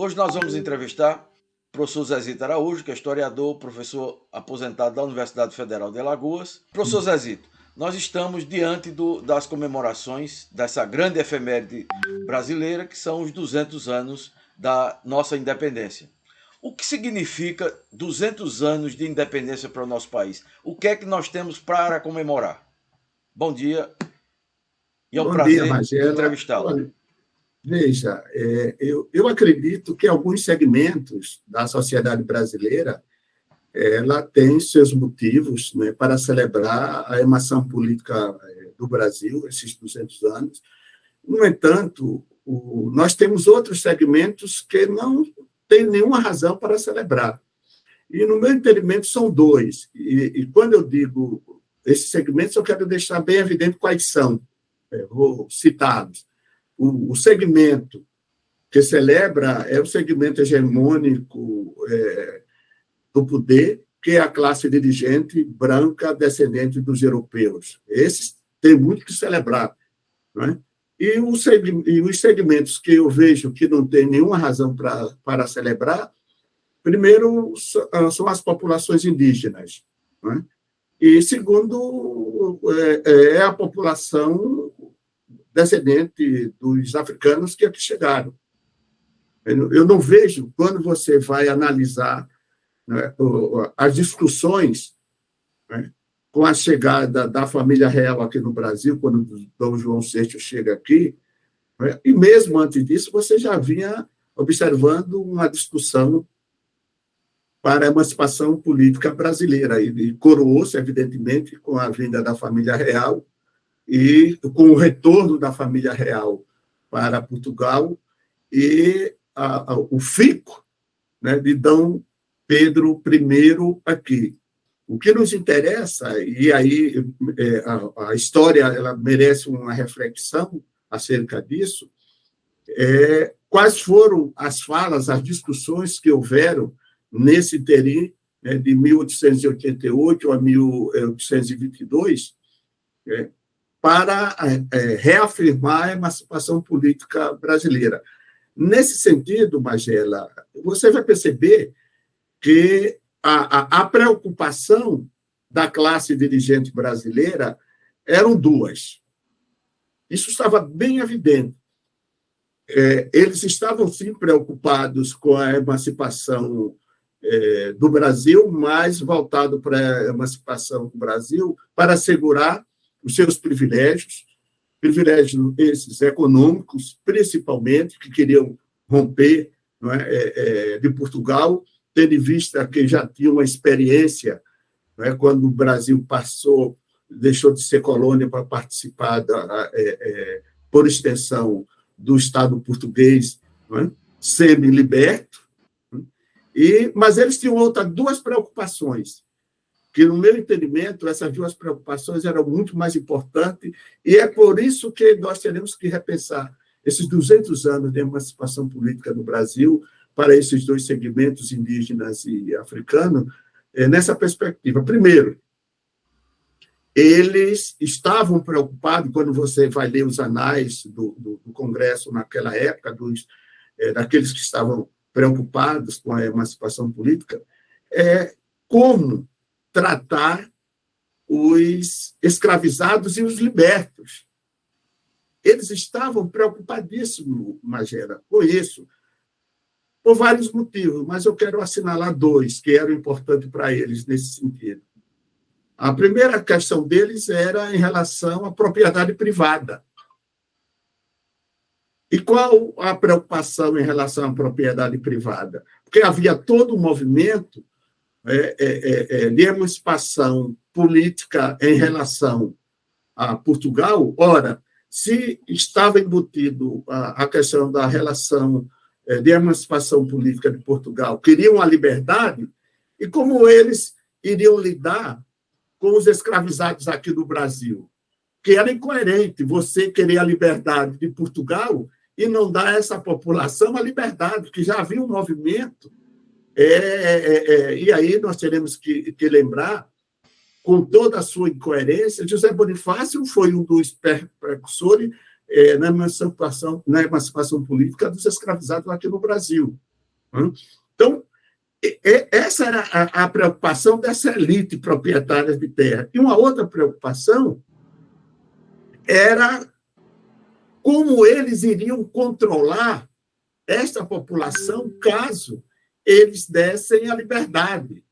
Hoje nós vamos entrevistar o professor Zezito Araújo, que é historiador, professor aposentado da Universidade Federal de Alagoas. Professor Zezito, nós estamos diante das comemorações dessa grande efeméride brasileira, que são os 200 anos da nossa independência. O que significa 200 anos de independência para o nosso país? O que é que nós temos para comemorar? Bom dia e é um prazer entrevistá-lo. Veja, eu acredito que alguns segmentos da sociedade brasileira ela tem seus motivos, né, para celebrar a emancipação política do Brasil, esses 200 anos. No entanto, nós temos outros segmentos que não têm nenhuma razão para celebrar. E, no meu entendimento, são dois. E quando eu digo esses segmentos, eu quero deixar bem evidente quais são. Vou citá-los. O segmento que celebra é o segmento hegemônico do poder, que é a classe dirigente branca descendente dos europeus. Esses têm muito que celebrar. Não é? E os segmentos que eu vejo que não tem nenhuma razão para celebrar, primeiro, são as populações indígenas. Não é? E, segundo, é a população descendente dos africanos que aqui chegaram. Eu não vejo, quando você vai analisar, né, as discussões, né, com a chegada da família real aqui no Brasil, quando Dom João VI chega aqui, né, e mesmo antes disso, você já vinha observando uma discussão para a emancipação política brasileira, e coroou-se, evidentemente, com a vinda da família real, e com o retorno da família real para Portugal e o fico, né, de Dom Pedro I aqui. O que nos interessa, e aí a história ela merece uma reflexão acerca disso, quais foram as falas, as discussões que houveram nesse interim, né, de 1888 a 1822, para reafirmar a emancipação política brasileira. Nesse sentido, Magela, você vai perceber que a preocupação da classe dirigente brasileira eram duas. Isso estava bem evidente. Eles estavam, sim, preocupados com a emancipação do Brasil, mas voltado para a emancipação do Brasil para assegurar os seus privilégios esses econômicos, principalmente, que queriam romper, não é, de Portugal, tendo em vista que já tinha uma experiência, não é, quando o Brasil deixou de ser colônia para participar, por extensão, do Estado português, não é, semi-liberto, mas eles tinham duas preocupações, que, no meu entendimento, essas duas preocupações eram muito mais importantes, e é por isso que nós teremos que repensar esses 200 anos de emancipação política no Brasil para esses dois segmentos, indígenas e africanos, nessa perspectiva. Primeiro, eles estavam preocupados, quando você vai ler os anais do Congresso naquela época, daqueles que estavam preocupados com a emancipação política, como tratar os escravizados e os libertos. Eles estavam preocupadíssimos, Magela, com isso, por vários motivos, mas eu quero assinalar dois que eram importantes para eles nesse sentido. A primeira questão deles era em relação à propriedade privada. E qual a preocupação em relação à propriedade privada? Porque havia todo um movimento de emancipação política em relação a Portugal. Ora, se estava embutido a questão da relação de emancipação política de Portugal, queriam a liberdade, e como eles iriam lidar com os escravizados aqui no Brasil? Que era incoerente você querer a liberdade de Portugal e não dar a essa população a liberdade, que já havia um movimento. E aí nós teremos que lembrar, com toda a sua incoerência, José Bonifácio foi um dos precursores na emancipação política dos escravizados aqui no Brasil. Né? Então, essa era a preocupação dessa elite proprietária de terra. E uma outra preocupação era como eles iriam controlar esta população caso eles dessem a liberdade.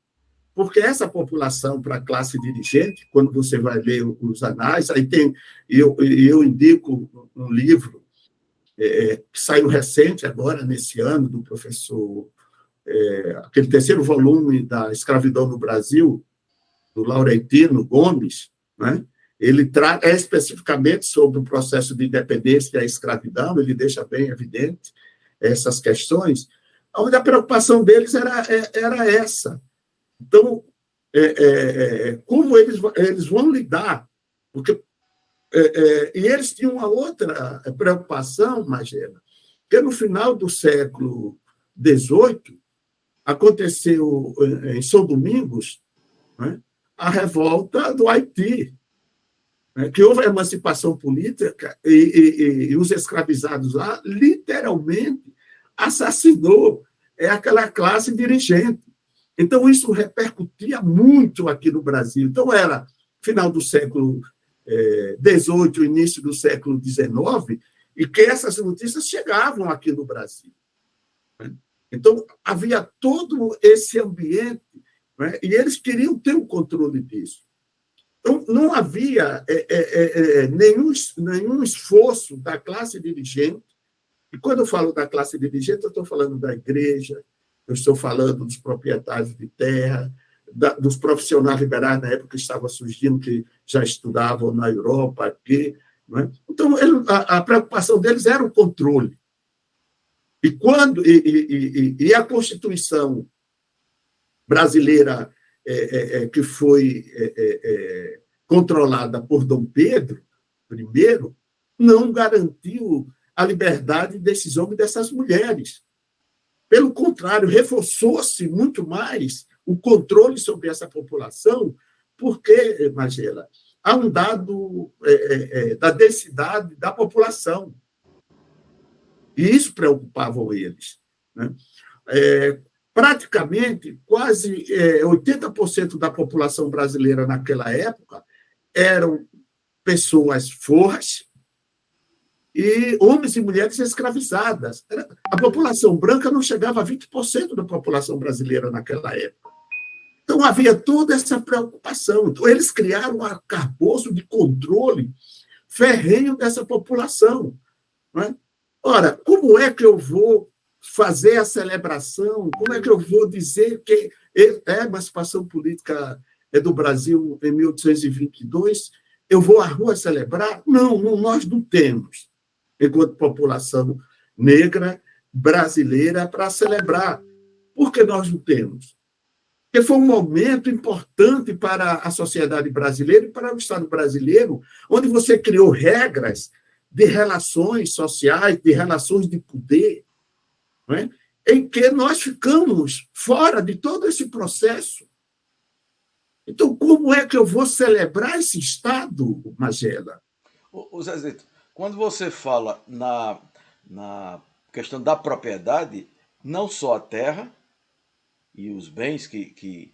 Porque essa população para a classe dirigente, quando você vai ler os anais, aí tem, eu indico um livro que saiu recente agora, nesse ano, do professor, aquele terceiro volume da Escravidão no Brasil, do Laurentino Gomes, né? Ele trata especificamente sobre o processo de independência e a escravidão, ele deixa bem evidente essas questões, onde a preocupação deles era essa. Então, como eles vão lidar? Porque, e eles tinham uma outra preocupação, Magela, que no final do século XVIII, aconteceu em São Domingos, né, a revolta do Haiti, né, que houve a emancipação política e os escravizados lá, literalmente, assassinou aquela classe dirigente. Então, isso repercutia muito aqui no Brasil. Então, era final do século XVIII, início do século XIX, e que essas notícias chegavam aqui no Brasil. Então, havia todo esse ambiente, né? E eles queriam ter o controle disso. Então, não havia nenhum esforço da classe dirigente, e quando eu falo da classe dirigente, eu estou falando da igreja, eu estou falando dos proprietários de terra, dos profissionais liberais na época que estavam surgindo, que já estudavam na Europa, aqui. Não é? Então, a preocupação deles era o controle. E a Constituição brasileira, que foi controlada por Dom Pedro I, não garantiu a liberdade desses homens e dessas mulheres. Pelo contrário, reforçou-se muito mais o controle sobre essa população, porque, Magela, há um dado da densidade da população. E isso preocupava eles. Né? Praticamente, quase 80% da população brasileira naquela época eram pessoas forras e homens e mulheres escravizadas. A população branca não chegava a 20% da população brasileira naquela época. Então, havia toda essa preocupação. Então, eles criaram um arcabouço de controle ferrenho dessa população. Não é? Ora, como é que eu vou fazer a celebração? Como é que eu vou dizer que a emancipação política do Brasil em 1822? Eu vou à rua celebrar? Não, nós não temos, enquanto população negra brasileira, para celebrar. Por que nós não temos? Porque foi um momento importante para a sociedade brasileira e para o Estado brasileiro, onde você criou regras de relações sociais, de relações de poder, não é? Em que nós ficamos fora de todo esse processo. Então, como é que eu vou celebrar esse Estado, Magela? O Zezito, quando você fala na questão da propriedade, não só a terra e os bens que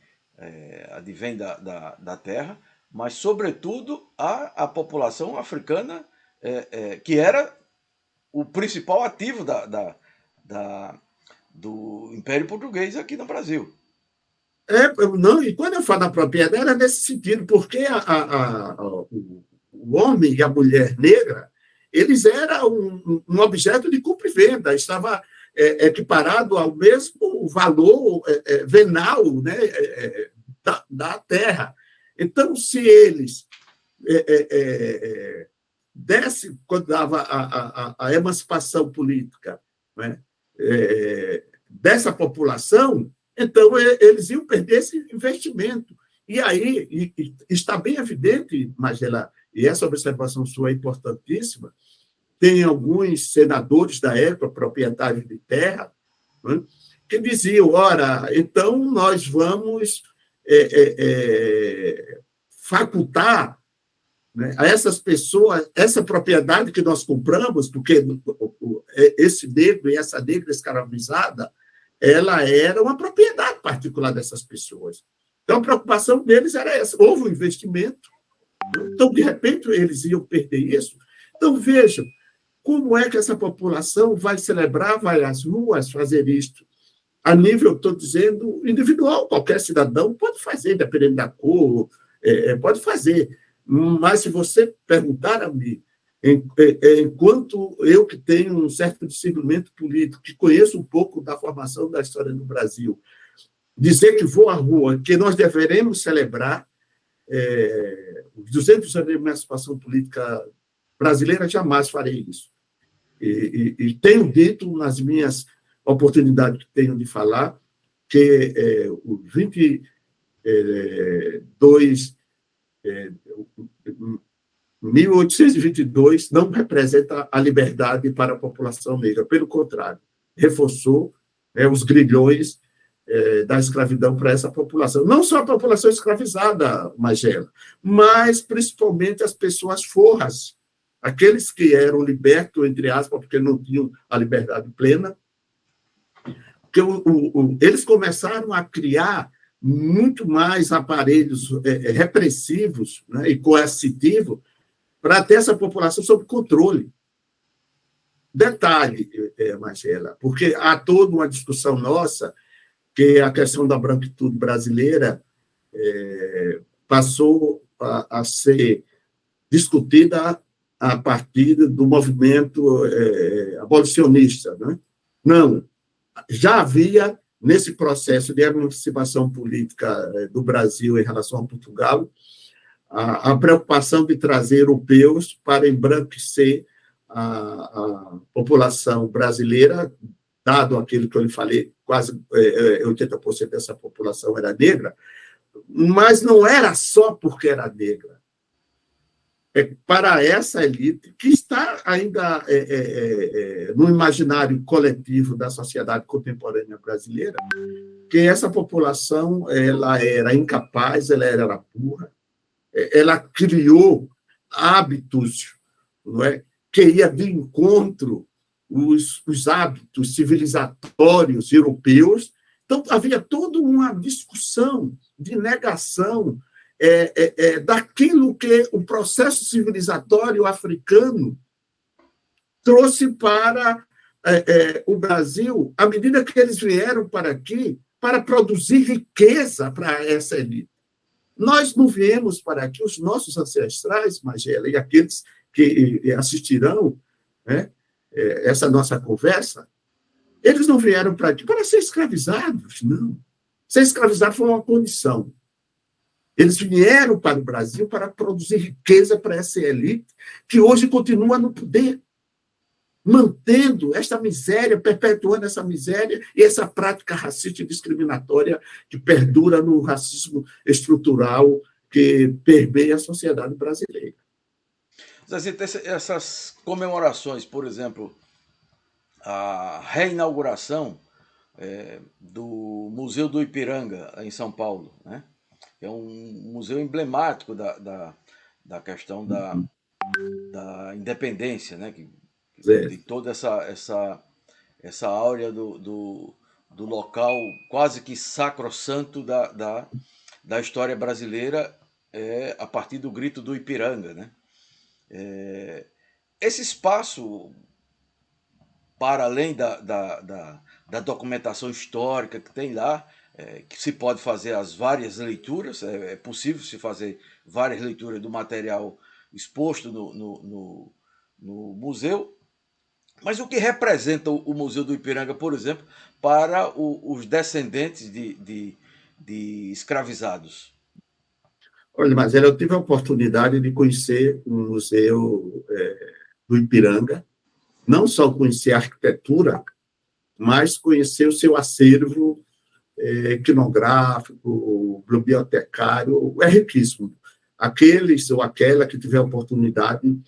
advêm da terra, mas, sobretudo, a população africana, que era o principal ativo do Império Português aqui no Brasil. Não, e quando eu falo da propriedade, era nesse sentido, porque o homem e a mulher negra, eles eram um objeto de compra e venda, estava equiparado ao mesmo valor venal, né, da terra. Então, se eles quando dava a emancipação política, né, dessa população, então eles iam perder esse investimento. E aí está bem evidente, Magela, e essa observação sua é importantíssima, tem alguns senadores da época, proprietários de terra, né, que diziam, ora, então nós vamos facultar, né, a essas pessoas, essa propriedade que nós compramos, porque esse negro e essa negra escravizada, ela era uma propriedade particular dessas pessoas. Então, a preocupação deles era essa. Houve um investimento, então, de repente, eles iam perder isso. Então, vejam, como é que essa população vai celebrar, vai às ruas fazer isto? A nível, estou dizendo, individual, qualquer cidadão pode fazer, dependendo da cor, pode fazer. Mas se você perguntar a mim, enquanto eu que tenho um certo discernimento político, que conheço um pouco da formação da história do Brasil, dizer que vou à rua, que nós deveremos celebrar os 200 anos de emancipação política brasileira, jamais farei isso. E tenho dito nas minhas oportunidades que tenho de falar que o 1822 não representa a liberdade para a população negra, pelo contrário, reforçou os grilhões da escravidão para essa população. Não só a população escravizada, Magela, mas principalmente as pessoas forras, aqueles que eram libertos, entre aspas, porque não tinham a liberdade plena, porque eles começaram a criar muito mais aparelhos repressivos, né, e coercitivos para ter essa população sob controle. Detalhe, Magela, porque há toda uma discussão nossa que a questão da branquitude brasileira passou a ser discutida a partir do movimento abolicionista. Né? Não, já havia, nesse processo de emancipação política do Brasil em relação a Portugal, a preocupação de trazer europeus para embranquecer a população brasileira, dado aquilo que eu lhe falei, quase 80% dessa população era negra, mas não era só porque era negra. Para essa elite, que está ainda no imaginário coletivo da sociedade contemporânea brasileira, que essa população ela era incapaz, ela era burra, ela criou hábitos, não é, que ia de encontro os hábitos civilizatórios europeus. Então, havia toda uma discussão de negação daquilo que o processo civilizatório africano trouxe para o Brasil, à medida que eles vieram para aqui, para produzir riqueza para essa elite. Nós não viemos para aqui, os nossos ancestrais, Magela, e aqueles que assistirão, né, essa nossa conversa, eles não vieram para aqui para ser escravizados, não. Ser escravizado foi uma condição. Eles vieram para o Brasil para produzir riqueza para essa elite que hoje continua no poder, mantendo esta miséria, perpetuando essa miséria e essa prática racista e discriminatória que perdura no racismo estrutural que permeia a sociedade brasileira. Zezito, essas comemorações, por exemplo, a reinauguração do Museu do Ipiranga, em São Paulo, né? É um museu emblemático da questão da independência, né? De toda essa áurea do local quase que sacrossanto da história brasileira, a partir do grito do Ipiranga, né? Esse espaço, para além da documentação histórica que tem lá, que se pode fazer as várias leituras, é possível se fazer várias leituras do material exposto no museu, mas o que representa o Museu do Ipiranga, por exemplo, para os descendentes de escravizados? Olha, mas eu tive a oportunidade de conhecer o Museu do Ipiranga, não só conhecer a arquitetura, mas conhecer o seu acervo etnográfico, bibliotecário, é riquíssimo. Aqueles ou aquela que tiver a oportunidade,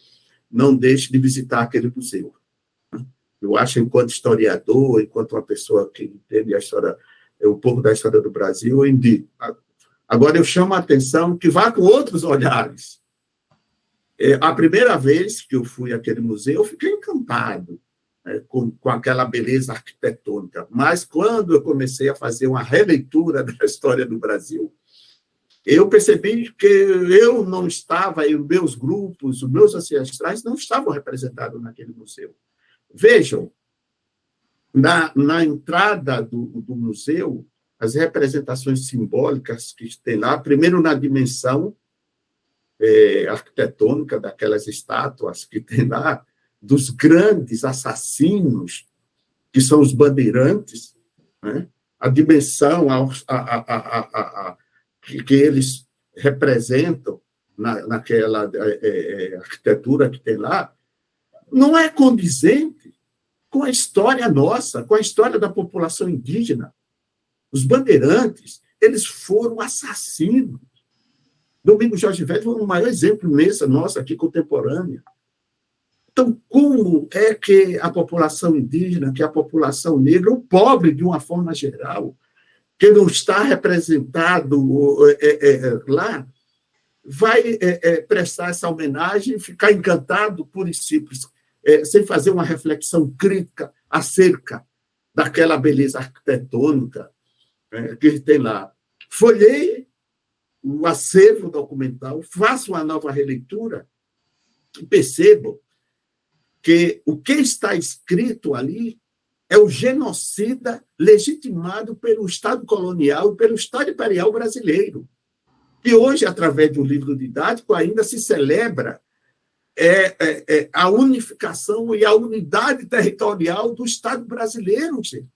não deixe de visitar aquele museu. Eu acho, enquanto historiador, enquanto uma pessoa que entende a história, um pouco da história do Brasil, eu indico. Agora, eu chamo a atenção que vá com outros olhares. A primeira vez que eu fui àquele museu, eu fiquei encantado. com aquela beleza arquitetônica. Mas, quando eu comecei a fazer uma releitura da história do Brasil, eu percebi que eu não estava, e os meus grupos, os meus ancestrais não estavam representados naquele museu. Vejam, na entrada do museu, as representações simbólicas que tem lá, primeiro na dimensão arquitetônica daquelas estátuas que tem lá, dos grandes assassinos, que são os bandeirantes, né? A dimensão que eles representam naquela arquitetura que tem lá, não é condizente com a história nossa, com a história da população indígena. Os bandeirantes, eles foram assassinos. Domingos Jorge Velho foi o maior exemplo nessa nossa aqui contemporânea. Então, como é que a população indígena, que a população negra, o pobre de uma forma geral, que não está representado lá, vai prestar essa homenagem, ficar encantado pura e simples, sem fazer uma reflexão crítica acerca daquela beleza arquitetônica que tem lá. Folhei o acervo documental, faço uma nova releitura e percebo que o que está escrito ali é o genocida legitimado pelo Estado colonial e pelo Estado imperial brasileiro. E hoje, através do livro didático, ainda se celebra a unificação e a unidade territorial do Estado brasileiro. Gente.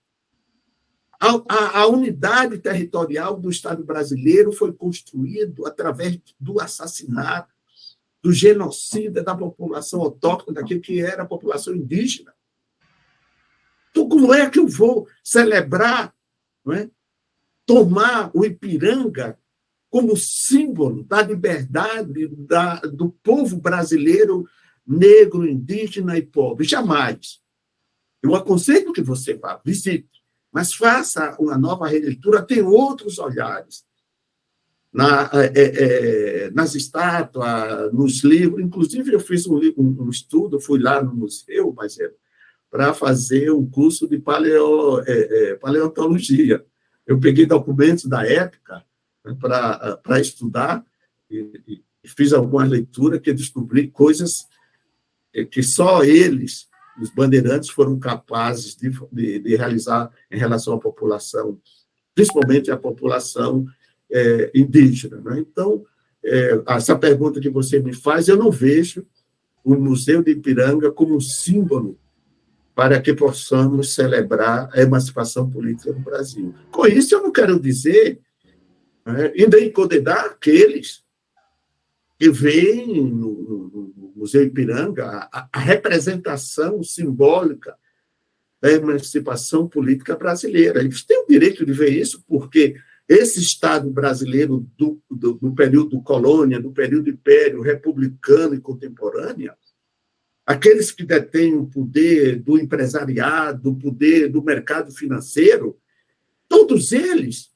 A unidade territorial do Estado brasileiro foi construída através do assassinato, do genocida da população autóctone, daquilo que era a população indígena. Então, como é que eu vou celebrar, não é? Tomar o Ipiranga como símbolo da liberdade do povo brasileiro negro, indígena e pobre? Jamais. Eu aconselho que você vá, visite, mas faça uma nova releitura, tem outros olhares. Nas estátuas, nos livros. Inclusive, eu fiz um estudo, fui lá no museu, mas para fazer um curso de paleontologia. Eu peguei documentos da época para estudar e fiz alguma leitura que descobri coisas que só eles, os bandeirantes, foram capazes de realizar em relação à população, principalmente a população indígena. Né? Então, essa pergunta que você me faz, eu não vejo o Museu de Ipiranga como um símbolo para que possamos celebrar a emancipação política no Brasil. Com isso, eu não quero dizer, e nem condenar aqueles que veem no Museu Ipiranga a representação simbólica da emancipação política brasileira. Eles têm o direito de ver isso, porque esse Estado brasileiro do período colônia, do período império republicano e contemporânea, aqueles que detêm o poder do empresariado, o poder do mercado financeiro, todos eles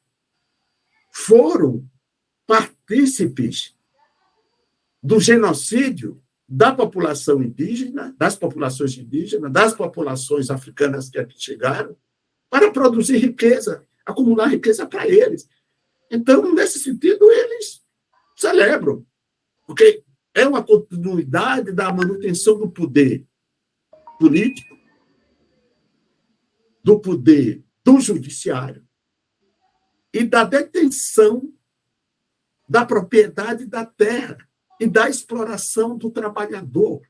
foram partícipes do genocídio da população indígena, das populações indígenas, das populações africanas que aqui chegaram, para produzir riqueza, acumular riqueza para eles. Então, nesse sentido, eles celebram, porque é uma continuidade da manutenção do poder político, do poder do judiciário e da detenção da propriedade da terra e da exploração do trabalhador,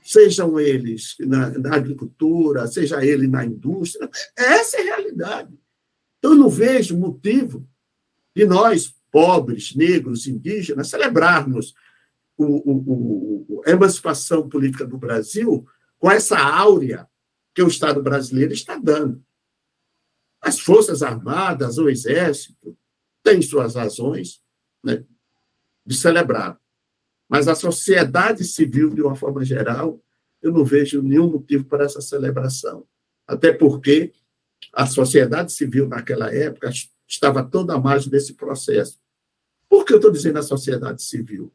sejam eles na agricultura, seja ele na indústria. Essa é a realidade. Então, eu não vejo motivo de nós, pobres, negros, indígenas, celebrarmos a emancipação política do Brasil com essa áurea que o Estado brasileiro está dando. As Forças Armadas, o Exército, têm suas razões, né, de celebrar. Mas a sociedade civil, de uma forma geral, eu não vejo nenhum motivo para essa celebração. Até porque a sociedade civil, naquela época, estava toda à margem desse processo. Por que eu estou dizendo a sociedade civil?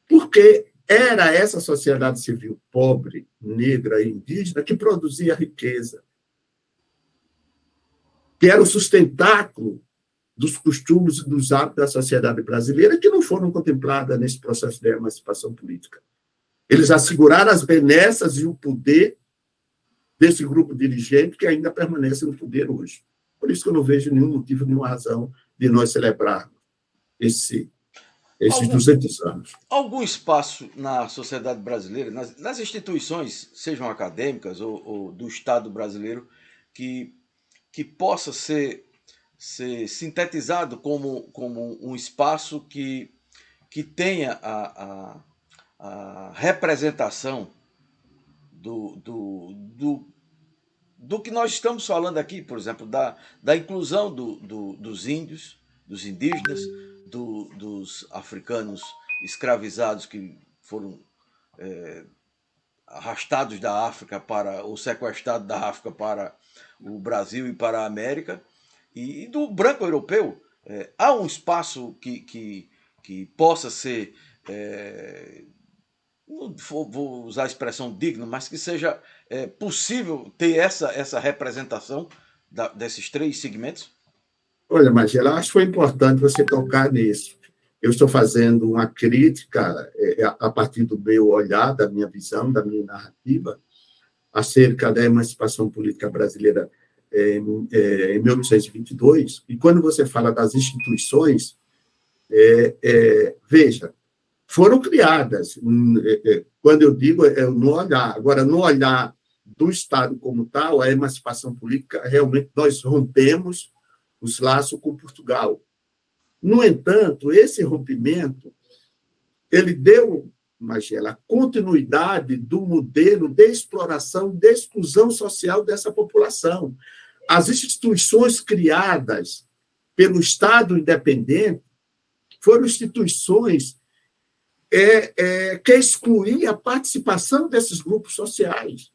Porque era essa sociedade civil pobre, negra e indígena que produzia riqueza, que era o sustentáculo dos costumes e dos hábitos da sociedade brasileira que não foram contemplados nesse processo de emancipação política. Eles asseguraram as benesses e o poder desse grupo dirigente que ainda permanece no poder hoje. Por isso que eu não vejo nenhum motivo, nenhuma razão de nós celebrarmos esses 200 anos. Algum espaço na sociedade brasileira, nas instituições, sejam acadêmicas ou do Estado brasileiro, que possa ser sintetizado como um espaço que tenha a representação do que nós estamos falando aqui, por exemplo, da inclusão dos índios, dos indígenas, dos africanos escravizados que foram arrastados da África ou sequestrados da África para o Brasil e para a América, e do branco europeu. Há um espaço que possa ser, não vou usar a expressão digno, mas que seja possível ter essa representação desses três segmentos? Olha, Magela, acho que foi importante você tocar nisso. Eu estou fazendo uma crítica a partir do meu olhar, da minha visão, da minha narrativa, acerca da emancipação política brasileira em 1822. E quando você fala das instituições, veja, foram criadas, quando eu digo, no olhar. Agora, no olhar do Estado como tal, a emancipação política, realmente nós rompemos os laços com Portugal. No entanto, esse rompimento, ele deu, Magela, continuidade do modelo de exploração, de exclusão social dessa população. As instituições criadas pelo Estado independente foram instituições que excluíam a participação desses grupos sociais.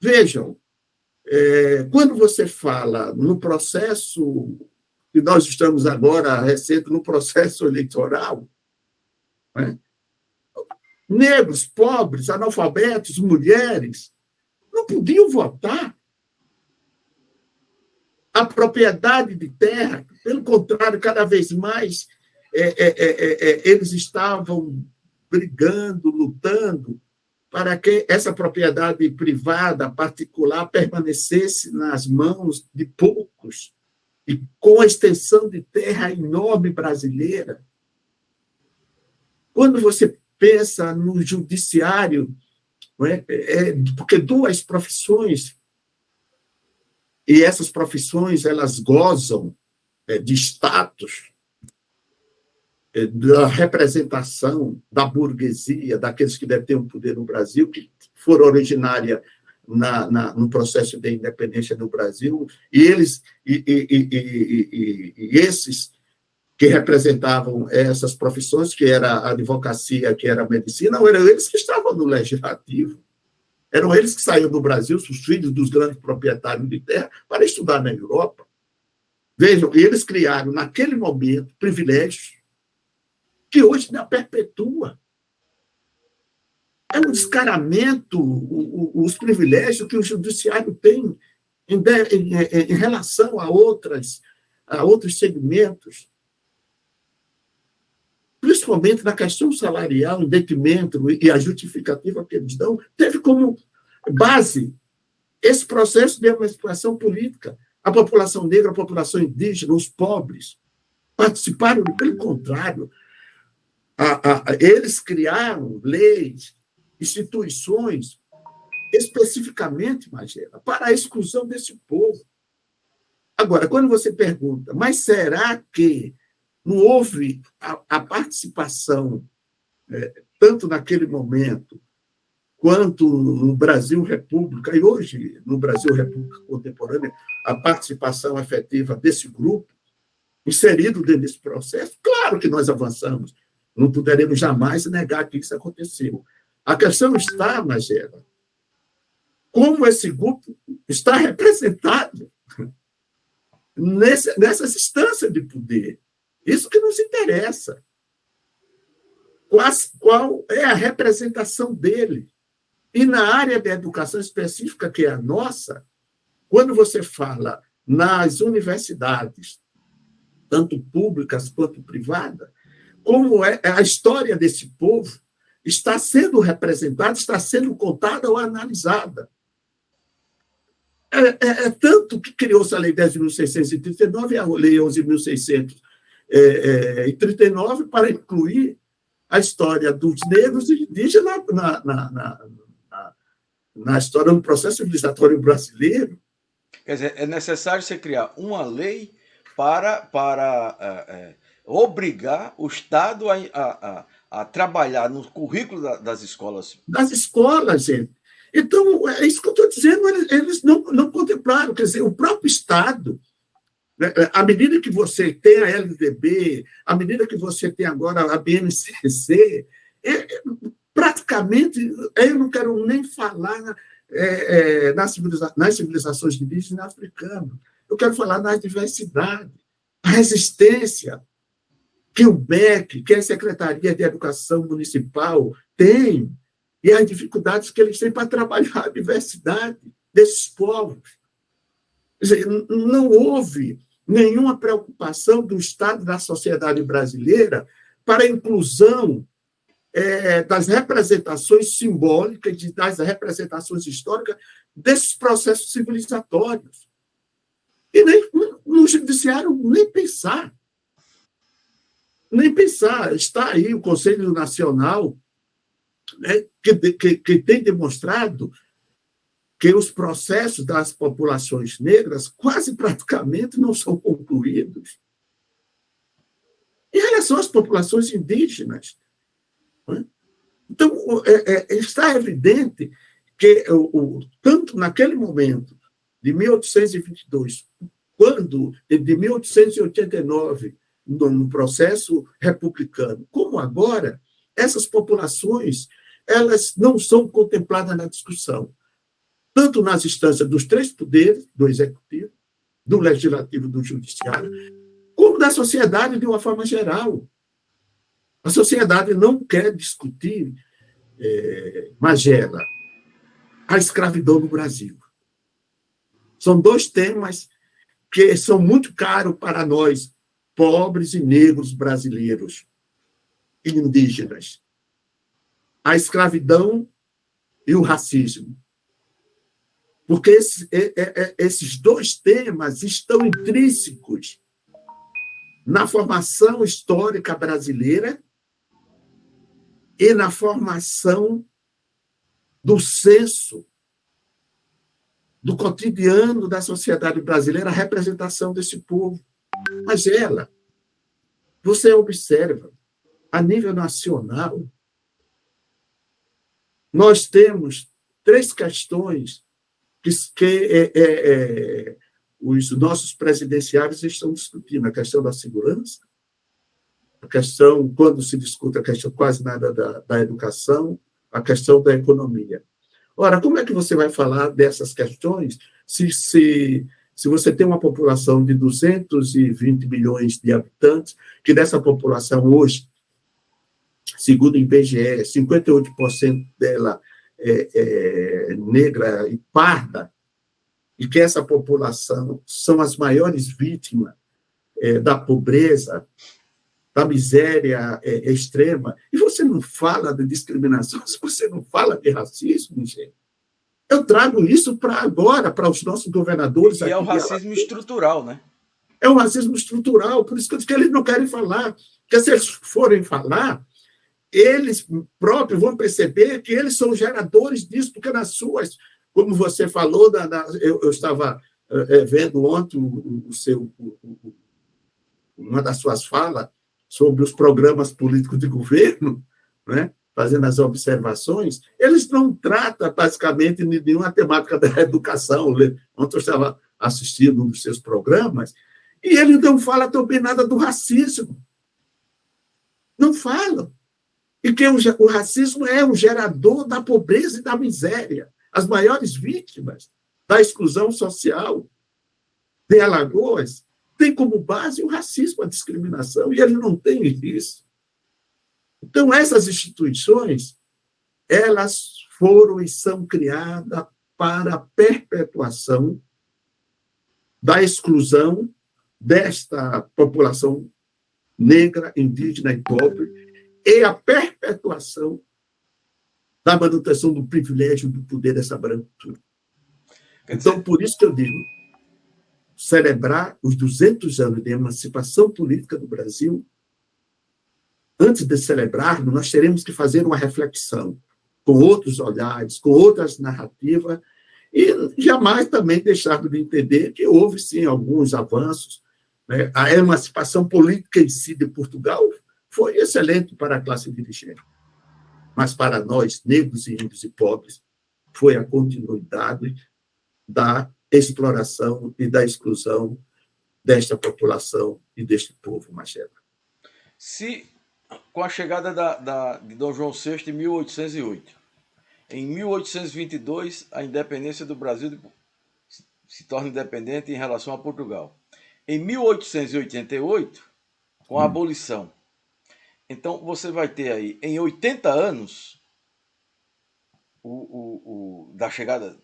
Vejam, quando você fala no processo, que nós estamos agora recente no processo eleitoral, né? Negros, pobres, analfabetos, mulheres, não podiam votar. A propriedade de terra, pelo contrário, cada vez mais eles estavam brigando, lutando para que essa propriedade privada, particular, permanecesse nas mãos de poucos, e com a extensão de terra enorme brasileira. Quando você pensa no judiciário, porque duas profissões, e essas profissões elas gozam de status, da representação da burguesia, daqueles que detêm o poder no Brasil, que foram originária no processo de independência no Brasil, e esses que representavam essas profissões, que era a advocacia, que era a medicina, não eram eles que estavam no legislativo. Eram eles que saíam do Brasil, os filhos dos grandes proprietários de terra, para estudar na Europa. Vejam, eles criaram, naquele momento, privilégios que hoje ainda perpetua. É um descaramento os privilégios que o judiciário tem em relação a outros segmentos, principalmente na questão salarial, em detrimento e a justificativa que eles dão, teve como base esse processo de emancipação política. A população negra, a população indígena, os pobres participaram, pelo contrário, eles criaram leis, instituições, especificamente, Magela, para a exclusão desse povo. Agora, quando você pergunta, mas será que não houve a participação, tanto naquele momento, quanto no Brasil República, e hoje, no Brasil República contemporânea, a participação efetiva desse grupo, inserido dentro desse processo? Claro que nós avançamos. Não poderemos jamais negar que isso aconteceu. A questão está, Magela, como esse grupo está representado nessas instâncias de poder. Isso que nos interessa. qual é a representação dele. E na área da educação específica, que é a nossa, quando você fala nas universidades, tanto públicas quanto privadas, como é a história desse povo está sendo representada, está sendo contada ou analisada. É tanto que criou-se a Lei 10.639 e a Lei 11.639 para incluir a história dos negros e indígenas na história do processo civilizatório brasileiro. Quer dizer, é necessário você criar uma lei para obrigar o Estado a trabalhar no currículo das escolas. Das escolas, gente. Então, é isso que eu estou dizendo, eles não contemplaram. Quer dizer, o próprio Estado, né, à medida que você tem a LDB, à medida que você tem agora a BNCC, praticamente, eu não quero nem falar nas civilizações indígenas e africanas, eu quero falar na diversidade, a resistência que o MEC, que a Secretaria de Educação Municipal tem, e as dificuldades que eles têm para trabalhar a diversidade desses povos. Quer dizer, não houve nenhuma preocupação do Estado e da sociedade brasileira para a inclusão das representações simbólicas e das representações históricas desses processos civilizatórios. E nem no judiciário, nem pensar. Nem pensar. Está aí o Conselho Nacional, né, que tem demonstrado que os processos das populações negras quase praticamente não são concluídos. Em relação às populações indígenas, né? Então, está evidente que, tanto naquele momento, de 1822, quando de 1889, no processo republicano, como agora, essas populações elas não são contempladas na discussão, tanto nas instâncias dos três poderes, do executivo, do legislativo e do judiciário, como da sociedade de uma forma geral. A sociedade não quer discutir, Magela, a escravidão no Brasil. São dois temas que são muito caros para nós, pobres e negros brasileiros e indígenas. A escravidão e o racismo. Porque esses dois temas estão intrínsecos na formação histórica brasileira e na formação do senso, do cotidiano da sociedade brasileira, a representação desse povo. Mas você observa, a nível nacional, nós temos três questões que os nossos presidenciários estão discutindo: a questão da segurança, a questão, quando se discute a questão quase nada da educação, a questão da economia. Ora, como é que você vai falar dessas questões se você tem uma população de 220 milhões de habitantes, que dessa população hoje, segundo o IBGE, 58% dela é negra e parda, e que essa população são as maiores vítimas da pobreza, da miséria extrema, e você não fala de discriminação, você não fala de racismo, gente. Eu trago isso para agora, para os nossos governadores. E é o racismo estrutural, né? É um racismo estrutural, por isso que eu digo que eles não querem falar. Porque se eles forem falar, eles próprios vão perceber que eles são geradores disso, porque nas suas, como você falou, eu estava vendo ontem uma das suas falas sobre os programas políticos de governo, né, fazendo as observações, eles não tratam basicamente nenhuma temática da educação. Ontem eu estava assistindo um dos seus programas, e ele não fala também nada do racismo. Não falam. E que o racismo é um gerador da pobreza e da miséria. As maiores vítimas da exclusão social de Alagoas têm como base o racismo, a discriminação, e ele não tem isso. Então, essas instituições, elas foram e são criadas para a perpetuação da exclusão desta população negra, indígena e pobre, e a perpetuação da manutenção do privilégio do poder dessa branquitude. Então, por isso que eu digo, celebrar os 200 anos de emancipação política do Brasil, antes de celebrarmos, nós teremos que fazer uma reflexão com outros olhares, com outras narrativas, e jamais também deixar de entender que houve, sim, alguns avanços. Né? A emancipação política em si de Portugal foi excelente para a classe dirigente, mas para nós, negros e índios e pobres, foi a continuidade da exploração e da exclusão desta população e deste povo, Magela. Se, com a chegada de Dom João VI em 1808, em 1822, a independência do Brasil se torna independente em relação a Portugal. Em 1888, com a abolição. Então, você vai ter aí, em 80 anos,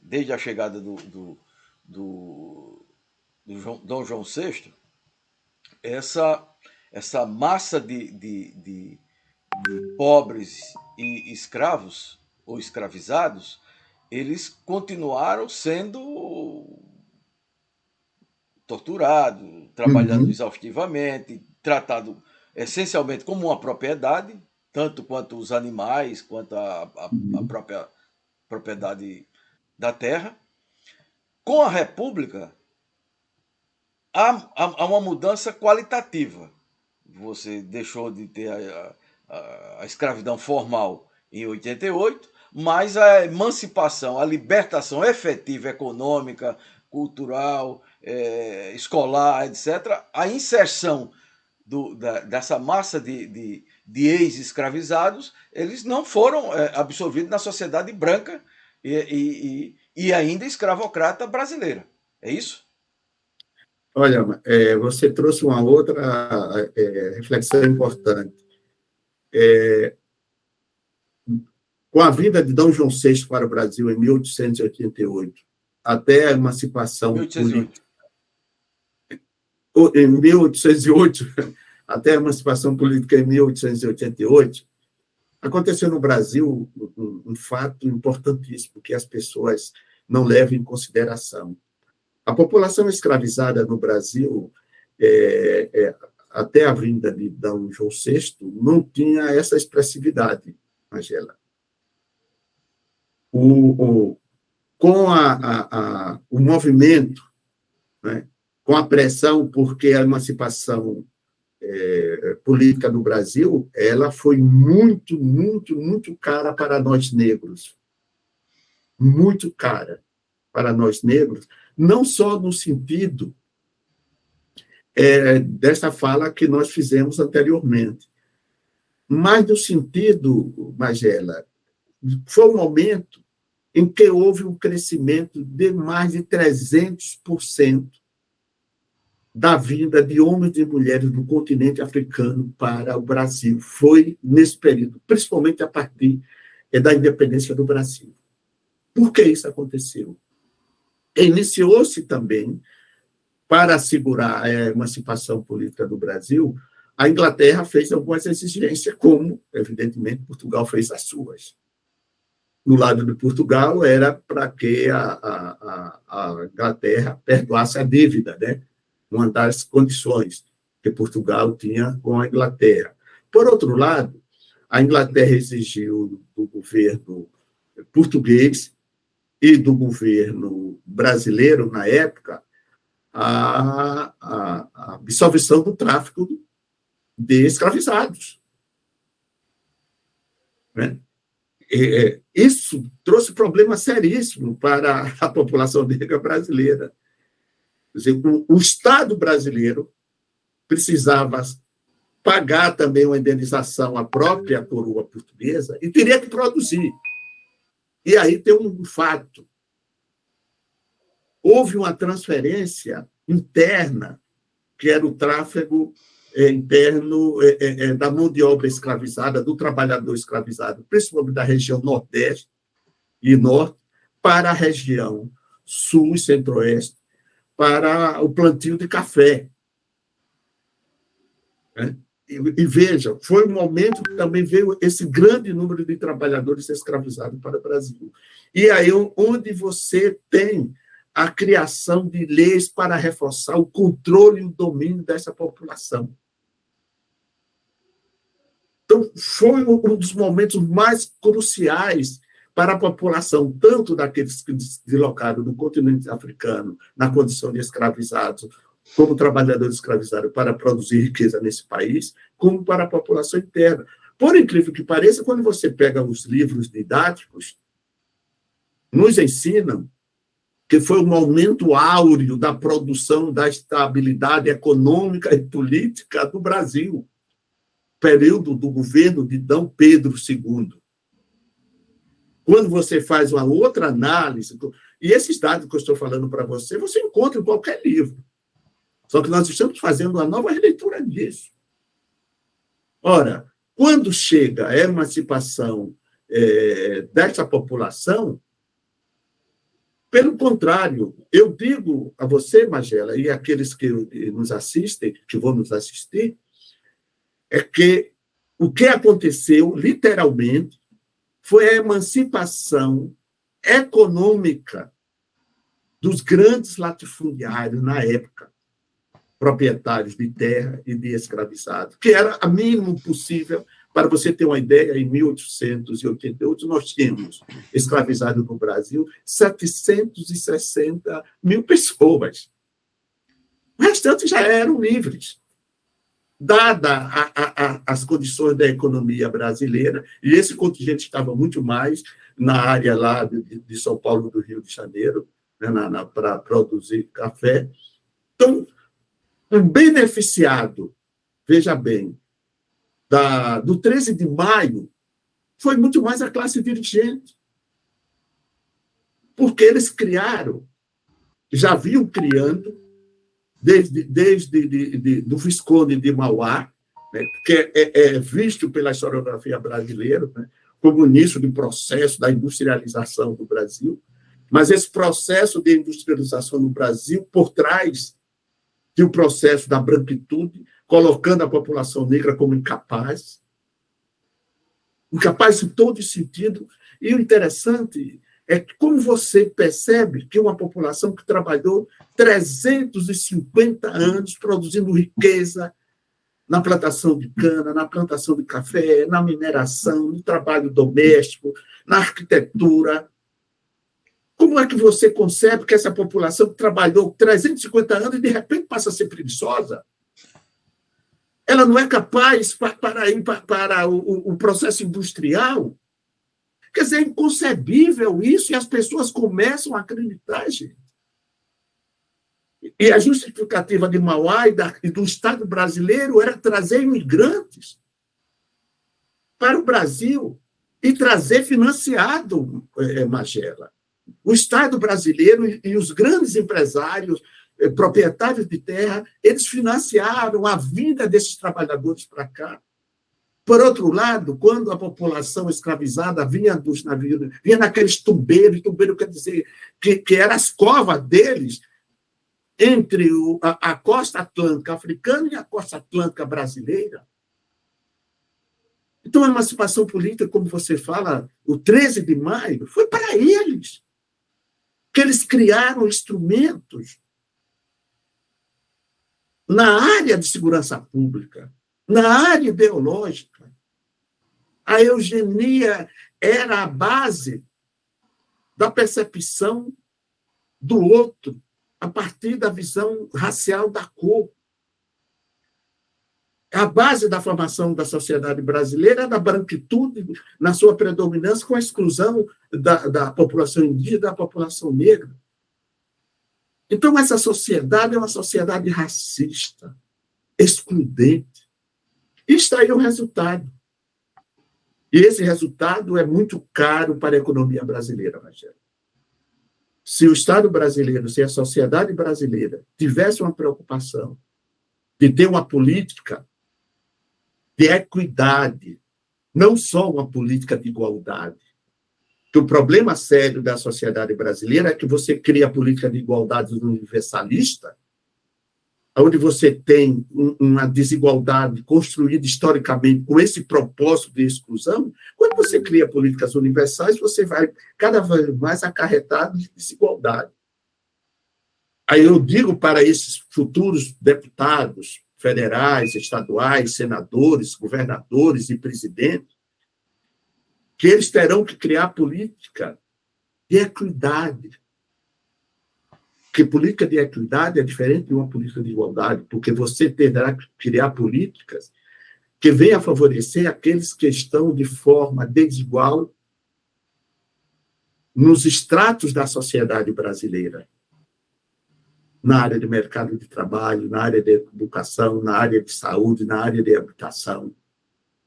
desde a chegada do Dom João VI, essa massa de pobres e escravos ou escravizados, eles continuaram sendo torturados, trabalhando exaustivamente, tratados essencialmente como uma propriedade, tanto quanto os animais, quanto a própria propriedade da terra. Com a República, há uma mudança qualitativa. Você deixou de ter a escravidão formal em 88, mas a emancipação, a libertação efetiva econômica, cultural, escolar, etc., a inserção dessa massa de ex-escravizados, eles não foram absorvidos na sociedade branca e ainda escravocrata brasileira. É isso? Olha, você trouxe uma outra reflexão importante. Com a vinda de Dom João VI para o Brasil em 1888, até a emancipação política, em 1808, até a emancipação política em 1888, aconteceu no Brasil um fato importantíssimo que as pessoas não levam em consideração. A população escravizada no Brasil, até a vinda de Dom João VI, não tinha essa expressividade, Angela. Com o movimento, né, com a pressão, porque a emancipação política no Brasil, ela foi muito, muito, muito cara para nós negros. Muito cara para nós negros, não só no sentido dessa fala que nós fizemos anteriormente, mas no sentido, Magela, foi um momento em que houve um crescimento de mais de 300% da vinda de homens e mulheres do continente africano para o Brasil. Foi nesse período, principalmente a partir da independência do Brasil. Por que isso aconteceu? Iniciou-se também, para assegurar a emancipação política do Brasil, a Inglaterra fez algumas exigências, como, evidentemente, Portugal fez as suas. No lado de Portugal, era para que a Inglaterra perdoasse a dívida, né? Uma das condições que Portugal tinha com a Inglaterra. Por outro lado, a Inglaterra exigiu do governo português e do governo brasileiro, na época, a absolvição do tráfico de escravizados. Né? Isso trouxe problema seríssimo para a população negra brasileira. Quer dizer, o Estado brasileiro precisava pagar também uma indenização à própria coroa portuguesa e teria que produzir. E aí tem um fato. Houve uma transferência interna, que era o tráfego interno da mão de obra escravizada, do trabalhador escravizado, principalmente da região Nordeste e Norte, para a região Sul e Centro-Oeste, para o plantio de café. Né? E veja, foi um momento que também veio esse grande número de trabalhadores escravizados para o Brasil. E aí onde você tem a criação de leis para reforçar o controle e o domínio dessa população. Então, foi um dos momentos mais cruciais para a população, tanto daqueles que se deslocaram do continente africano, na condição de escravizados, como trabalhadores escravizados para produzir riqueza nesse país, como para a população interna. Por incrível que pareça, quando você pega os livros didáticos, nos ensinam que foi um momento áureo da produção da estabilidade econômica e política do Brasil, período do governo de D. Pedro II. Quando você faz uma outra análise, e esses dados que eu estou falando para você, você encontra em qualquer livro. Só que nós estamos fazendo uma nova releitura disso. Ora, quando chega a emancipação dessa população, pelo contrário, eu digo a você, Magela, e aqueles que nos assistem, que vão nos assistir, é que o que aconteceu, literalmente, foi a emancipação econômica dos grandes latifundiários na época, proprietários de terra e de escravizados, que era o mínimo possível. Para você ter uma ideia, em 1888, nós tínhamos escravizado no Brasil 760 mil pessoas. O restante já eram livres. Dada as condições da economia brasileira, e esse contingente estava muito mais na área lá de São Paulo, do Rio de Janeiro, né, para produzir café. Então, o beneficiado, veja bem, do 13 de maio, foi muito mais a classe dirigente. Porque eles criaram, já vinham criando, desde do Visconde de Mauá, né, que é visto pela historiografia brasileira, né, como o início do processo da industrialização do Brasil, mas esse processo de industrialização no Brasil, por trás do processo da branquitude, colocando a população negra como incapaz em todo sentido. E o interessante é como você percebe que uma população que trabalhou 350 anos produzindo riqueza na plantação de cana, na plantação de café, na mineração, no trabalho doméstico, na arquitetura. Como é que você concebe que essa população que trabalhou 350 anos e, de repente, passa a ser preguiçosa? Ela não é capaz para ir para o processo industrial? Quer dizer, é inconcebível isso, e as pessoas começam a acreditar, gente. E a justificativa de Mauá e do Estado brasileiro era trazer imigrantes para o Brasil e trazer financiado, Magela. O Estado brasileiro e os grandes empresários, proprietários de terra, eles financiaram a vinda desses trabalhadores para cá. Por outro lado, quando a população escravizada vinha dos navios, vinha naqueles tubeiros, tubeiro quer dizer que eram as covas deles, entre a costa atlântica africana e a costa atlântica brasileira. Então, a emancipação política, como você fala, o 13 de maio, foi para eles, que eles criaram instrumentos na área de segurança pública, na área ideológica. A eugenia era a base da percepção do outro, a partir da visão racial da cor. A base da formação da sociedade brasileira é da branquitude, na sua predominância, com a exclusão da população indígena e da população negra. Então, essa sociedade é uma sociedade racista, excludente. E está aí o resultado. E esse resultado é muito caro para a economia brasileira, Rogério. Se o Estado brasileiro, se a sociedade brasileira tivesse uma preocupação de ter uma política de equidade, não só uma política de igualdade. Que o problema sério da sociedade brasileira é que você cria a política de igualdade universalista, onde você tem uma desigualdade construída historicamente com esse propósito de exclusão. Quando você cria políticas universais, você vai cada vez mais acarretado de desigualdade. Aí eu digo para esses futuros deputados federais, estaduais, senadores, governadores e presidentes, que eles terão que criar política de equidade. Porque política de equidade é diferente de uma política de igualdade, porque você terá que criar políticas que venham a favorecer aqueles que estão de forma desigual nos estratos da sociedade brasileira, na área de mercado de trabalho, na área de educação, na área de saúde, na área de habitação.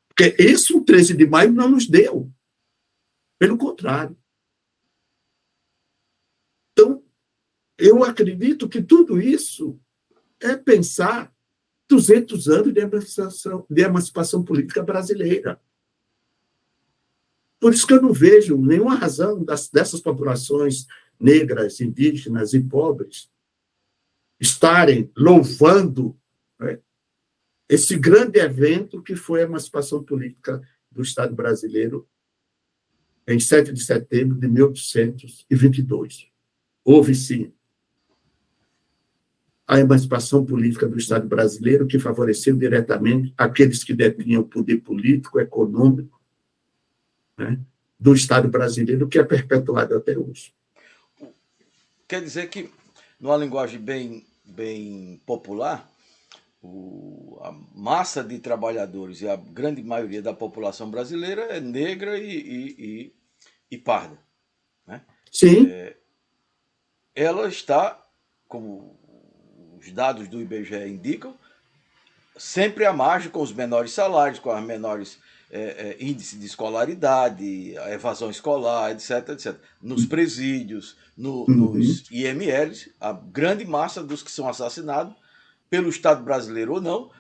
Porque isso o 13 de maio não nos deu. Pelo contrário. Então, eu acredito que tudo isso é pensar 200 anos de emancipação política brasileira. Por isso que eu não vejo nenhuma razão dessas populações negras, indígenas e pobres estarem louvando, né, esse grande evento que foi a emancipação política do Estado brasileiro em 7 de setembro de 1822. Houve, sim, a emancipação política do Estado brasileiro, que favoreceu diretamente aqueles que detinham poder político, econômico, né, do Estado brasileiro, que é perpetuado até hoje. Quer dizer que, numa linguagem bem popular, a massa de trabalhadores e a grande maioria da população brasileira é negra e parda, né? Sim. Ela está, como os dados do IBGE indicam, sempre à margem, com os menores salários, com as menores índices de escolaridade, a evasão escolar, etc, etc. Nos presídios, nos IMLs, a grande massa dos que são assassinados, pelo Estado brasileiro ou não,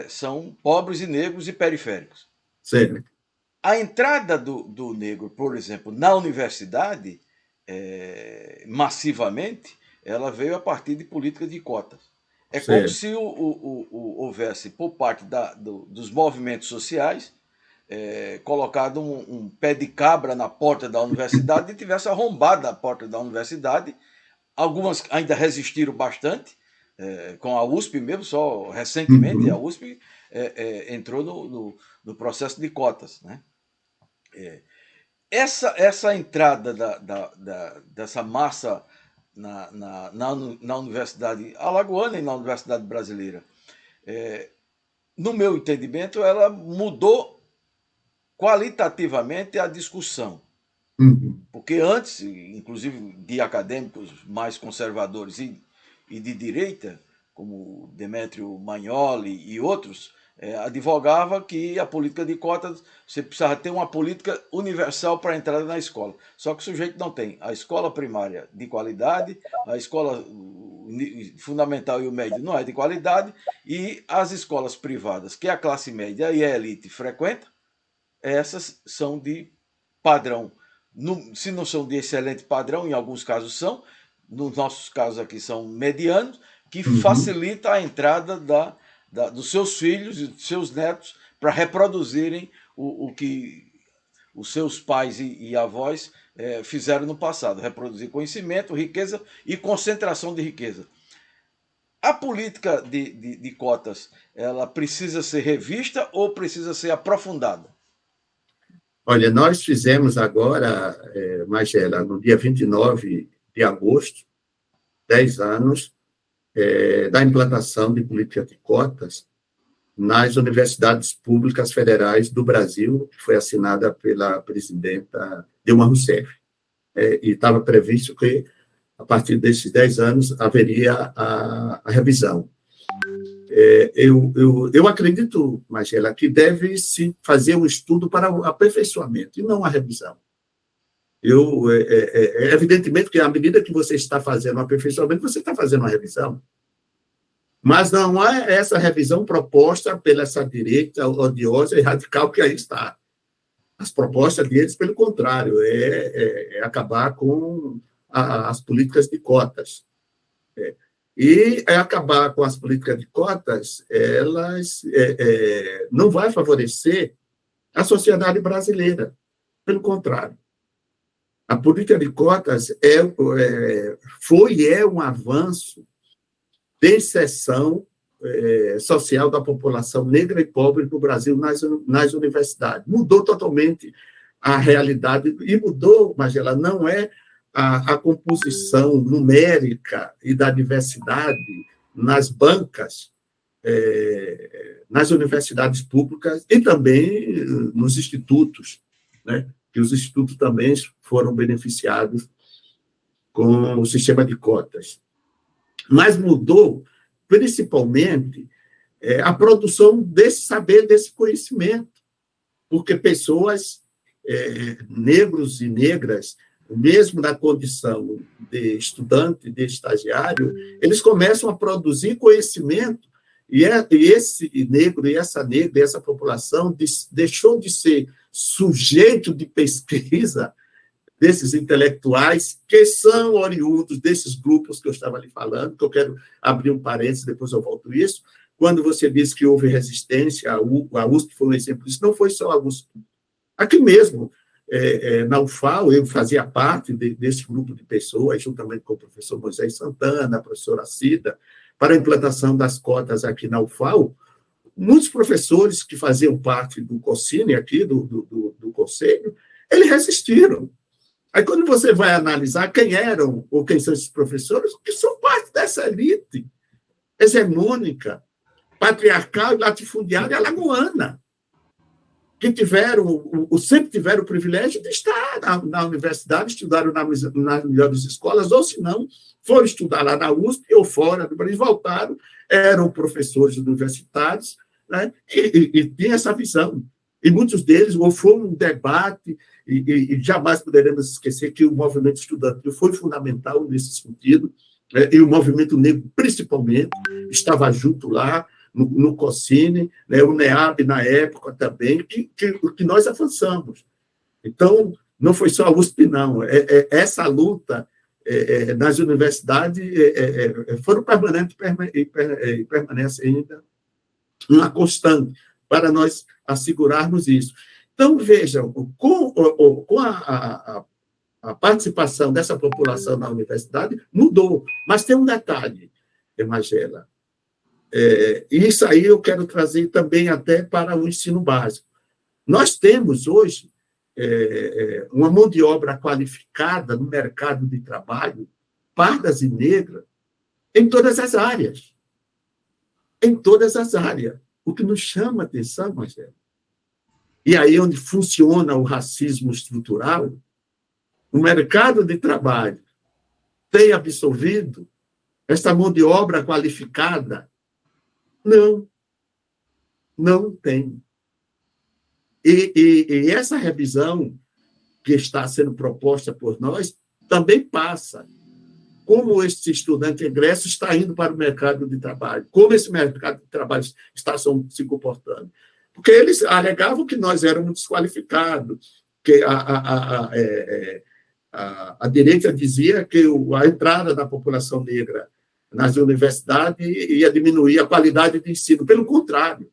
são pobres e negros e periféricos. Sim. A entrada do negro, por exemplo, na universidade, massivamente, ela veio a partir de políticas de cotas. É Sim. como se houvesse, por parte dos movimentos sociais, colocado um pé de cabra na porta da universidade e tivesse arrombado a porta da universidade. Algumas ainda resistiram bastante, com a USP mesmo, só recentemente a USP entrou no processo de cotas, né? Essa entrada dessa massa na Universidade Alagoana e na Universidade Brasileira, no meu entendimento, ela mudou qualitativamente a discussão. Porque antes, inclusive de acadêmicos mais conservadores e de direita, como Demétrio Magnoli e outros, advogava que a política de cotas, você precisava ter uma política universal para a entrada na escola. Só que o sujeito não tem a escola primária de qualidade, a escola fundamental e o médio não é de qualidade, e as escolas privadas, que a classe média e a elite frequenta, essas são de padrão. Se não são de excelente padrão, em alguns casos são, nos nossos casos aqui são medianos, que facilita a entrada dos seus filhos e dos seus netos para reproduzirem o que os seus pais e avós fizeram no passado, reproduzir conhecimento, riqueza e concentração de riqueza. A política de cotas, ela precisa ser revista ou precisa ser aprofundada? Olha, nós fizemos agora, Magela, no dia 29 de agosto, 10 anos da implantação de política de cotas nas universidades públicas federais do Brasil, que foi assinada pela presidenta Dilma Rousseff. E estava previsto que, a partir desses 10 anos, haveria a revisão. Eu acredito, Magela, que deve-se fazer um estudo para o aperfeiçoamento, e não a revisão. Evidentemente que, à medida que você está fazendo um aperfeiçoamento, você está fazendo uma revisão. Mas não é essa revisão proposta pela essa direita odiosa e radical que aí está. As propostas deles, pelo contrário, é acabar com as políticas de cotas. E acabar com as políticas de cotas, elas não vai favorecer a sociedade brasileira. Pelo contrário. A política de cotas foi e é um avanço de inserção social da população negra e pobre no Brasil nas universidades. Mudou totalmente a realidade, e mudou, Magela, não é a composição numérica e da diversidade nas bancas, nas universidades públicas e também nos institutos, né? Que os institutos também foram beneficiados com o sistema de cotas. Mas mudou, principalmente, a produção desse saber, desse conhecimento, porque pessoas, negros e negras, mesmo na condição de estudante, de estagiário, eles começam a produzir conhecimento, e esse negro, e essa negra, e essa população deixou de ser sujeito de pesquisa desses intelectuais que são oriundos desses grupos que eu estava ali falando, que eu quero abrir um parênteses, depois eu volto isso. Quando você disse que houve resistência, a USP foi um exemplo disso, não foi só a USP. Aqui mesmo, na UFAL, eu fazia parte desse grupo de pessoas, juntamente com o professor Moisés Santana, a professora Cida, para a implantação das cotas aqui na UFAL. Muitos professores que faziam parte do COSCINE, aqui, do Conselho, eles resistiram. Aí, quando você vai analisar quem eram ou quem são esses professores, que são parte dessa elite hegemônica, patriarcal e latifundiária alagoana, que sempre tiveram o privilégio de estar na universidade, estudaram nas melhores escolas, ou, se não, foram estudar lá na USP ou fora do Brasil, voltaram, eram professores universitários, né? E tinha essa visão. E muitos deles, ou foi um debate, e jamais poderemos esquecer que o movimento estudantil foi fundamental nesse sentido, né? E o movimento negro, principalmente, estava junto lá, no COSCINE, né? O NEAB, na época, também, que nós avançamos. Então, não foi só a USP, não. Essa luta nas universidades foram permanentes e permanece ainda uma constante para nós assegurarmos isso. Então, vejam, com a participação dessa população na universidade, mudou. Mas tem um detalhe, Magela. Isso aí eu quero trazer também até para o ensino básico. Nós temos hoje uma mão de obra qualificada no mercado de trabalho, pardas e negras, em todas as áreas. Em todas as áreas. O que nos chama a atenção, Marcelo, e aí onde funciona o racismo estrutural, o mercado de trabalho tem absorvido essa mão de obra qualificada? Não tem. E essa revisão que está sendo proposta por nós também passa como esse estudante egresso está indo para o mercado de trabalho, como esse mercado de trabalho está se comportando. Porque eles alegavam que nós éramos desqualificados, que a direita dizia que a entrada da população negra nas universidades ia diminuir a qualidade de ensino. Pelo contrário,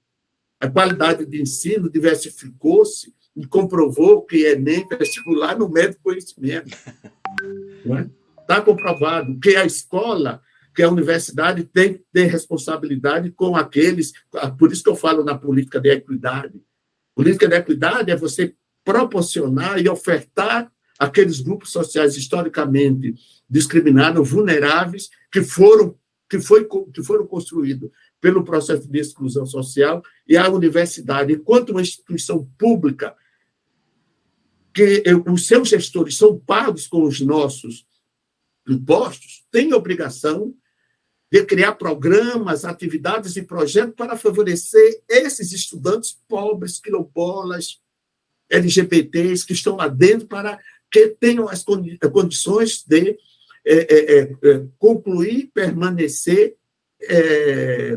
a qualidade de ensino diversificou-se e comprovou que Enem vestibular não mede conhecimento. Não é? Está comprovado que a escola, que a universidade tem que ter responsabilidade com aqueles... Por isso que eu falo na política de equidade. Política de equidade é você proporcionar e ofertar aqueles grupos sociais historicamente discriminados, vulneráveis, que foram construídos pelo processo de exclusão social, e a universidade, enquanto uma instituição pública, que os seus gestores são pagos com os nossos impostos, tem a obrigação de criar programas, atividades e projetos para favorecer esses estudantes pobres, quilombolas, LGBTs, que estão lá dentro, para que tenham as condições de concluir, permanecer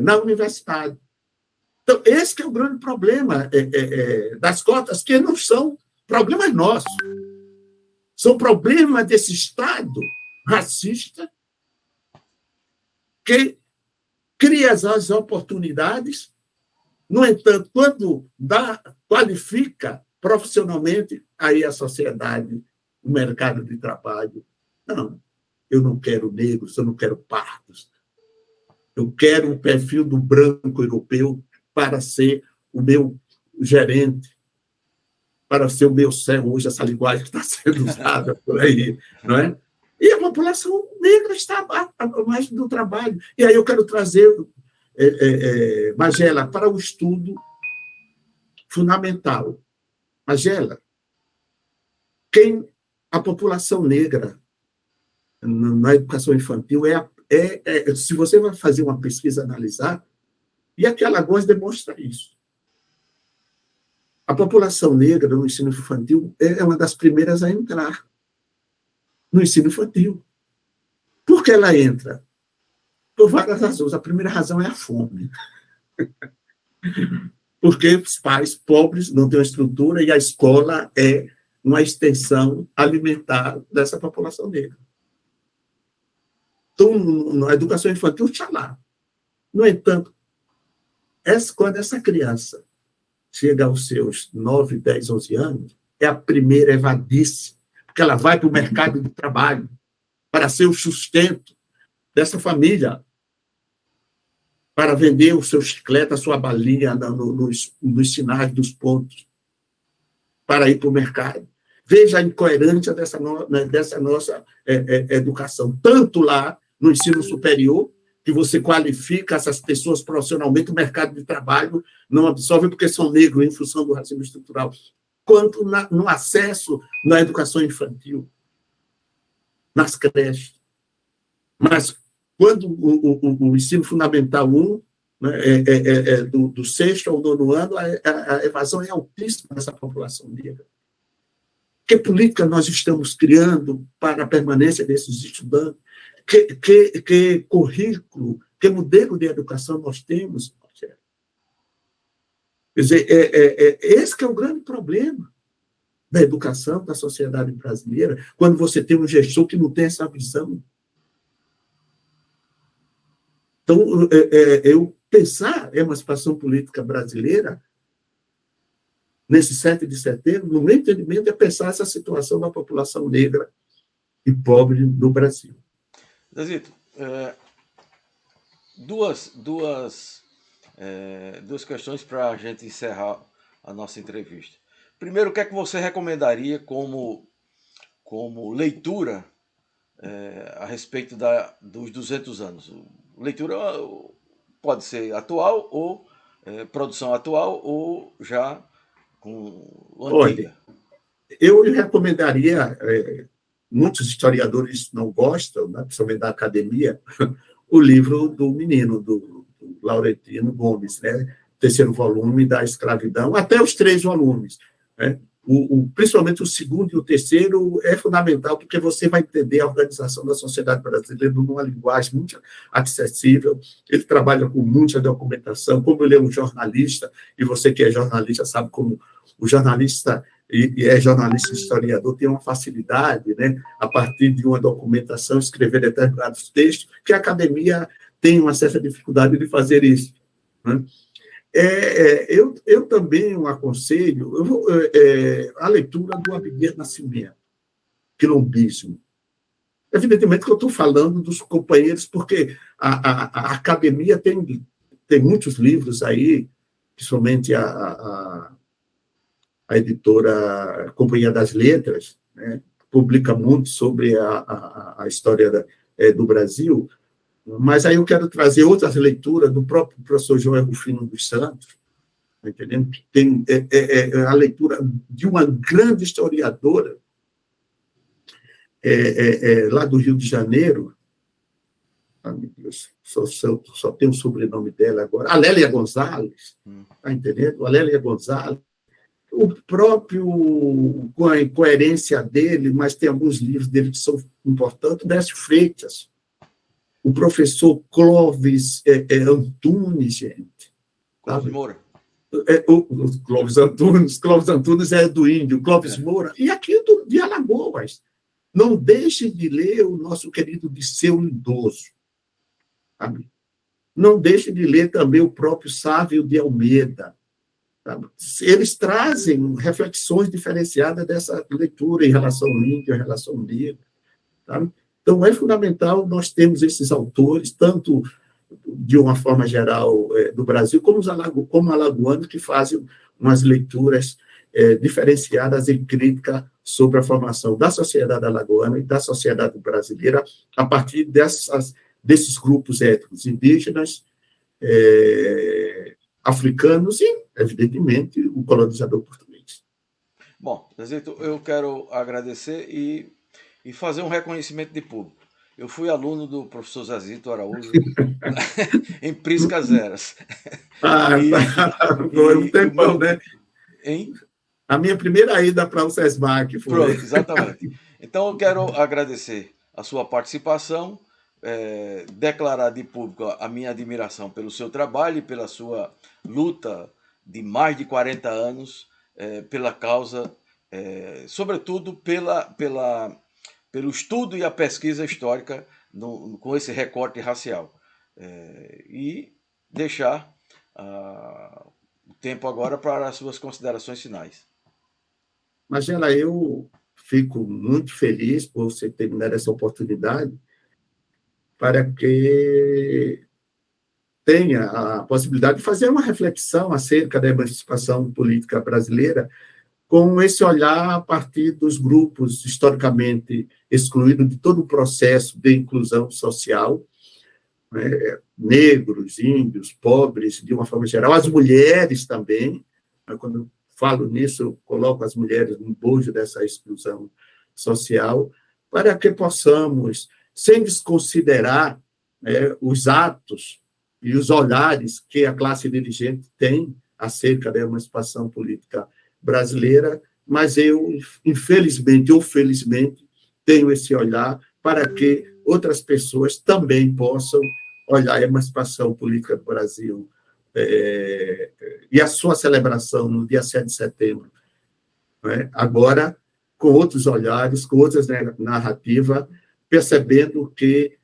na universidade. Então, esse que é o grande problema das cotas, que não são problemas nossos, são problemas desse Estado racista que cria as oportunidades. No entanto, quando qualifica profissionalmente, aí a sociedade, o mercado de trabalho, não, eu não quero negros, eu não quero pardos, eu quero o perfil do branco europeu para ser o meu gerente, para ser o meu céu, hoje essa linguagem que está sendo usada por aí, não é? E a população negra está mais do trabalho. E aí eu quero trazer, Magela, para o estudo fundamental. Magela, a população negra na educação infantil se você vai fazer uma pesquisa, analisar, e aqui Alagoas demonstra isso. A população negra no ensino infantil é uma das primeiras a entrar no ensino infantil. Por que ela entra? Por várias razões. A primeira razão é a fome. Porque os pais pobres não têm uma estrutura e a escola é uma extensão alimentar dessa população negra. Então, na educação infantil, está lá. No entanto, quando essa criança chega aos seus 9, 10, 11 anos, é a primeira evadice, porque ela vai para o mercado de trabalho para ser o sustento dessa família, para vender o seu chiclete, a sua balinha nos sinais dos pontos, para ir para o mercado. Veja a incoerência dessa nossa educação, tanto lá no ensino superior, que você qualifica essas pessoas profissionalmente, o mercado de trabalho não absorve porque são negros em função do racismo estrutural, quanto no acesso na educação infantil, nas creches. Mas quando o ensino fundamental 1, né, do 6º ao 9º ano, a evasão é altíssima nessa população negra. Que política nós estamos criando para a permanência desses estudantes? Que currículo, que modelo de educação nós temos? Quer dizer, esse que é o grande problema da educação da sociedade brasileira, quando você tem um gestor que não tem essa visão. Então, eu pensar a emancipação política brasileira, nesse 7 de setembro, no meu entendimento, é pensar essa situação da população negra e pobre no Brasil. Zezito, duas questões para a gente encerrar a nossa entrevista. Primeiro, o que é que você recomendaria como leitura a respeito dos 200 anos? Leitura pode ser atual, ou produção atual, ou já com antiga. Olha, eu recomendaria, muitos historiadores não gostam, né, principalmente da academia, o livro do menino, do Laurentino Gomes, né, 3º volume da escravidão, até os 3 volumes, né? Principalmente o 2º e o 3º é fundamental, porque você vai entender a organização da sociedade brasileira numa linguagem muito acessível. Ele trabalha com muita documentação, como ele é um jornalista, e você que é jornalista sabe como o jornalista e é jornalista historiador tem uma facilidade, né, a partir de uma documentação, escrever determinados textos, que a academia tem uma certa dificuldade de fazer isso, né? Eu também aconselho a leitura do Abdias Nascimento, Quilombismo. Evidentemente que eu estou falando dos companheiros, porque a academia tem muitos livros aí, principalmente a editora Companhia das Letras, né, publica muito sobre a história do Brasil. Mas aí eu quero trazer outras leituras do próprio professor João Rufino dos Santos, tá entendendo? Que tem a leitura de uma grande historiadora lá do Rio de Janeiro. Ah, meu Deus, só tem o sobrenome dela agora. A Lélia Gonzalez, tá entendendo? A Lélia Gonzalez. O próprio, com a incoerência dele, mas tem alguns livros dele que são importantes, Décio Freitas, o professor Clóvis Antunes, gente. Clóvis Moura. O Clóvis Antunes é do Índio, Clóvis Moura, e aqui de Alagoas. Não deixe de ler o nosso querido Disseu Lindoso. Sabe? Não deixe de ler também o próprio Sávio de Almeida. Sabe? Eles trazem reflexões diferenciadas dessa leitura em relação ao índio, em relação ao negro. Sabe? Então, é fundamental nós termos esses autores, tanto de uma forma geral do Brasil, como alagoanos, que fazem umas leituras diferenciadas e críticas sobre a formação da sociedade alagoana e da sociedade brasileira a partir desses grupos étnicos indígenas, africanos e, evidentemente, o colonizador português. Bom, Zezito, eu quero agradecer e fazer um reconhecimento de público. Eu fui aluno do professor Zezito Araújo em Priscas Eras. Foi um tempão, né? Hein? A minha primeira ida para o SESMAC foi. Pronto, exatamente. Então, eu quero agradecer a sua participação, declarar de público a minha admiração pelo seu trabalho e pela sua luta de mais de 40 anos pela causa, sobretudo pelo estudo e a pesquisa histórica com esse recorte racial. E deixar o tempo agora para as suas considerações finais. Magela, eu fico muito feliz por você ter me dado essa oportunidade para que tenha a possibilidade de fazer uma reflexão acerca da emancipação política brasileira com esse olhar a partir dos grupos historicamente excluídos de todo o processo de inclusão social, negros, índios, pobres, de uma forma geral, as mulheres também. Quando eu falo nisso, eu coloco as mulheres no bojo dessa exclusão social, para que possamos, sem desconsiderar os atos e os olhares que a classe dirigente tem acerca da emancipação política brasileira, mas eu, infelizmente ou felizmente, tenho esse olhar para que outras pessoas também possam olhar a emancipação política do Brasil e a sua celebração no dia 7 de setembro, agora com outros olhares, com outras narrativas, percebendo que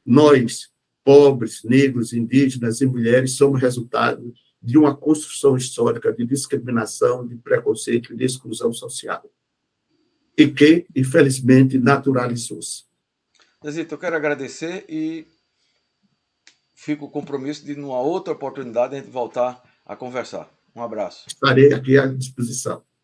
nós, pobres, negros, indígenas e mulheres, somos resultado de uma construção histórica de discriminação, de preconceito e de exclusão social. E que, infelizmente, naturalizou-se. Zezito, eu quero agradecer e fico com o compromisso de, numa outra oportunidade, a gente voltar a conversar. Um abraço. Estarei aqui à disposição.